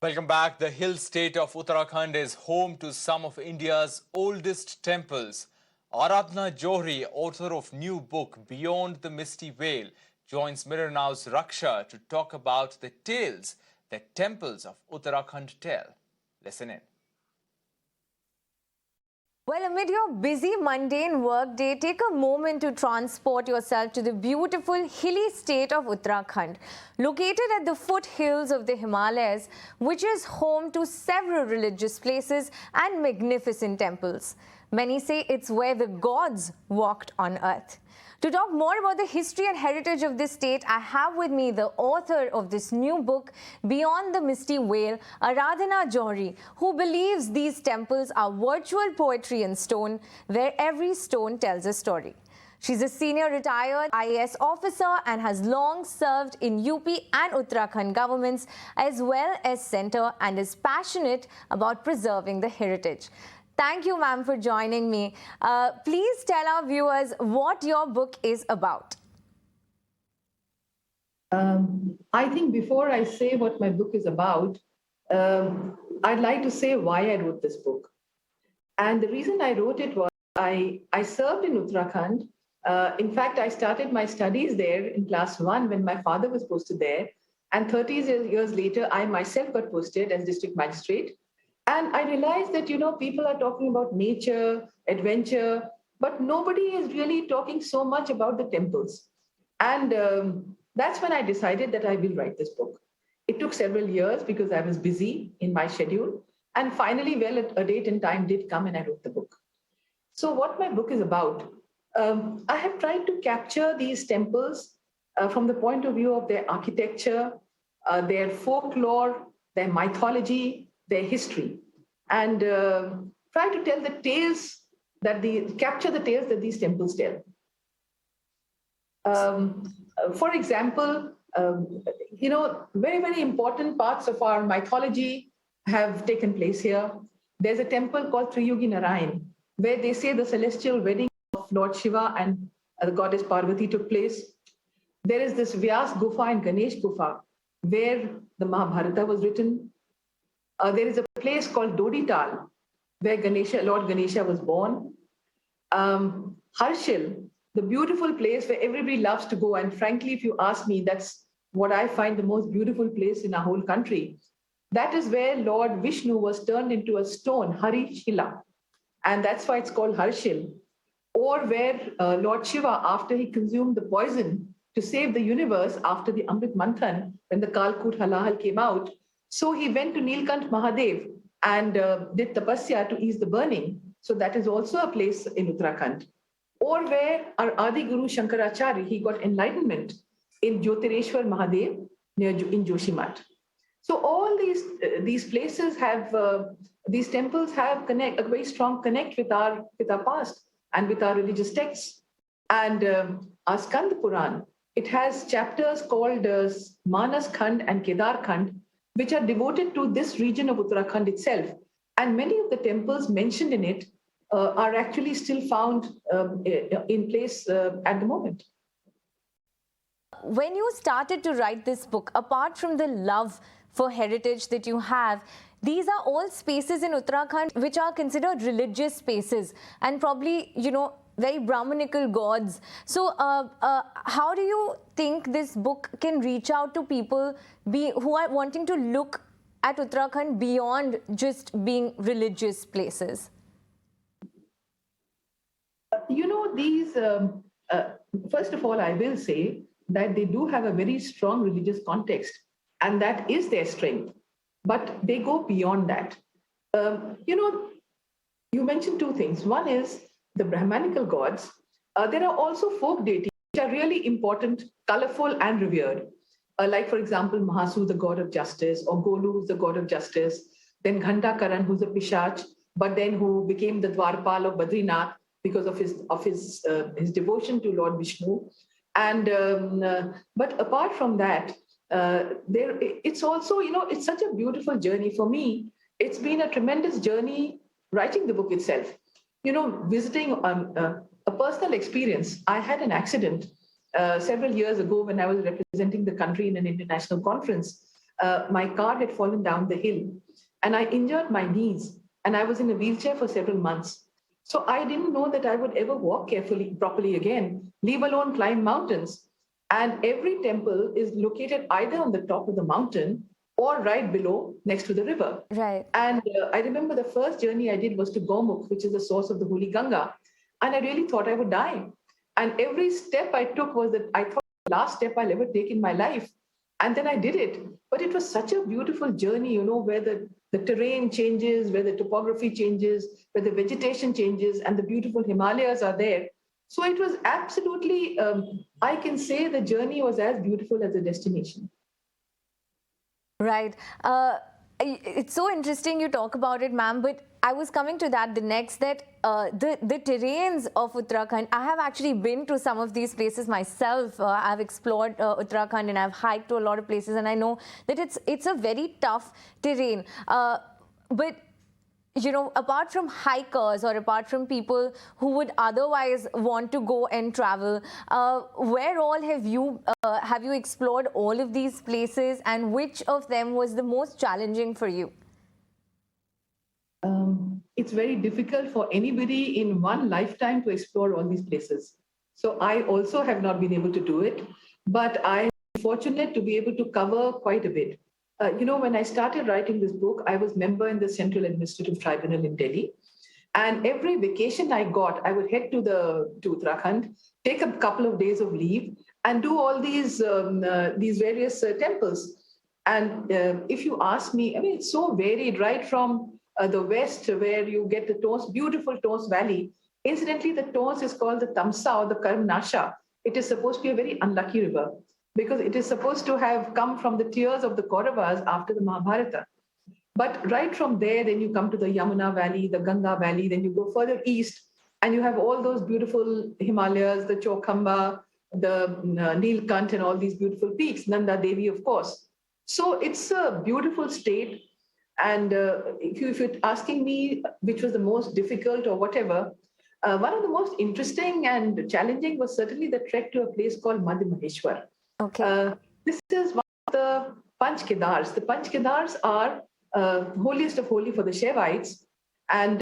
Welcome back. The hill state of Uttarakhand is home to some of India's oldest temples. Aradhana Johri, author of new book Beyond the Misty Veil, joins Mirror Now's Raksha to talk about the tales that temples of Uttarakhand tell. Listen in. Well, amid your busy, mundane workday, take a moment to transport yourself to the beautiful, hilly state of Uttarakhand, located at the foothills of the Himalayas, which is home to several religious places and magnificent temples. Many say it's where the gods walked on earth. To talk more about the history and heritage of this state, I have with me the author of this new book, Beyond the Misty Veil, Aradhana Johri, who believes these temples are virtual poetry in stone, where every stone tells a story. She's a senior retired IAS officer and has long served in UP and Uttarakhand governments as well as centre, and is passionate about preserving the heritage. Thank you, ma'am, for joining me. Please tell our viewers what your book is about. I think before I say what my book is about, I'd like to say why I wrote this book. And the reason I wrote it was I served in Uttarakhand. In fact, I started my studies there in class 1 when my father was posted there. And 30 years later, I myself got posted as district magistrate. And I realized that, people are talking about nature, adventure, but nobody is really talking so much about the temples. And that's when I decided that I will write this book. It took several years because I was busy in my schedule. And finally, a date and time did come and I wrote the book. So what my book is about, I have tried to capture these temples from the point of view of their architecture, their folklore, their mythology, their history, and try to tell the tales capture the tales that these temples tell. For example, very, very important parts of our mythology have taken place here. There's a temple called Triyugi Narayan, where they say the celestial wedding of Lord Shiva and the goddess Parvati took place. There is this Vyas Gufa and Ganesh Gufa, where the Mahabharata was written. There is a place called Dodital, where Lord Ganesha was born. Harshil, the beautiful place where everybody loves to go. And frankly, if you ask me, that's what I find the most beautiful place in our whole country. That is where Lord Vishnu was turned into a stone, Hari Shila. And that's why it's called Harshil. Or where Lord Shiva, after he consumed the poison to save the universe after the Amrit Manthan, when the Kalkut Halahal came out, so he went to Nilkant Mahadev and did tapasya to ease the burning. So that is also a place in Uttarakhand. Or where our Adi Guru Shankaracharya, he got enlightenment in Jyotireshwar Mahadev in Joshimath. So all these places have, these temples have a very strong connect with our past and with our religious texts. And our Skand Puran, it has chapters called Manas Khand and Kedar Khand, which are devoted to this region of Uttarakhand itself. And many of the temples mentioned in it are actually still found in place at the moment. When you started to write this book, apart from the love for heritage that you have, these are all spaces in Uttarakhand which are considered religious spaces and probably, very Brahmanical gods. So how do you think this book can reach out to people who are wanting to look at Uttarakhand beyond just being religious places? These, first of all, I will say that they do have a very strong religious context, and that is their strength. But they go beyond that. You mentioned two things. One is the Brahmanical gods. There are also folk deities which are really important, colorful, and revered. Like, for example, Mahasu, the god of justice, or Golu, who's the god of justice. Then Ghandakaran, who's a Pishach, but then who became the Dwarpal of Badrinath because of his devotion to Lord Vishnu. And but apart from that, it's also, it's such a beautiful journey for me. It's been a tremendous journey writing the book itself. Visiting a personal experience. I had an accident several years ago when I was representing the country in an international conference. my car had fallen down the hill and I injured my knees and I was in a wheelchair for several months. So I didn't know that I would ever walk carefully, properly again, leave alone climb mountains. And every temple is located either on the top of the mountain or right below next to the river. Right. And I remember the first journey I did was to Gomukh, which is the source of the holy Ganga. And I really thought I would die. And every step I took was that I thought the last step I'll ever take in my life. And then I did it. But it was such a beautiful journey, where the terrain changes, where the topography changes, where the vegetation changes, and the beautiful Himalayas are there. So it was absolutely, I can say the journey was as beautiful as the destination. Right. It's so interesting you talk about it, ma'am, but I was coming to that the next, that the terrains of Uttarakhand, I have actually been to some of these places myself. I've explored Uttarakhand and I've hiked to a lot of places, and I know that it's a very tough terrain. But apart from hikers or apart from people who would otherwise want to go and travel, where all have you explored all of these places, and which of them was the most challenging for you? It's very difficult for anybody in one lifetime to explore all these places. So I also have not been able to do it, but I'm fortunate to be able to cover quite a bit. When I started writing this book, I was member in the Central Administrative Tribunal in Delhi. And every vacation I got, I would head to Uttarakhand, take a couple of days of leave, and do all these various temples. And if you ask me, I mean, it's so varied, right from the west, where you get the beautiful Tos Valley. Incidentally, the Tos is called the Tamsa or the Karmnasha. It is supposed to be a very unlucky river, because it is supposed to have come from the tears of the Kauravas after the Mahabharata. But right from there, then you come to the Yamuna Valley, the Ganga Valley, then you go further east, and you have all those beautiful Himalayas, the Chokhamba, the Nilkant, and all these beautiful peaks, Nanda Devi, of course. So it's a beautiful state. And if you're asking me which was the most difficult or whatever, one of the most interesting and challenging was certainly the trek to a place called Madhya Maheshwar. Okay. This is one of the Panch Kedars. The Panch Kedars are holiest of holy for the Shaivites. And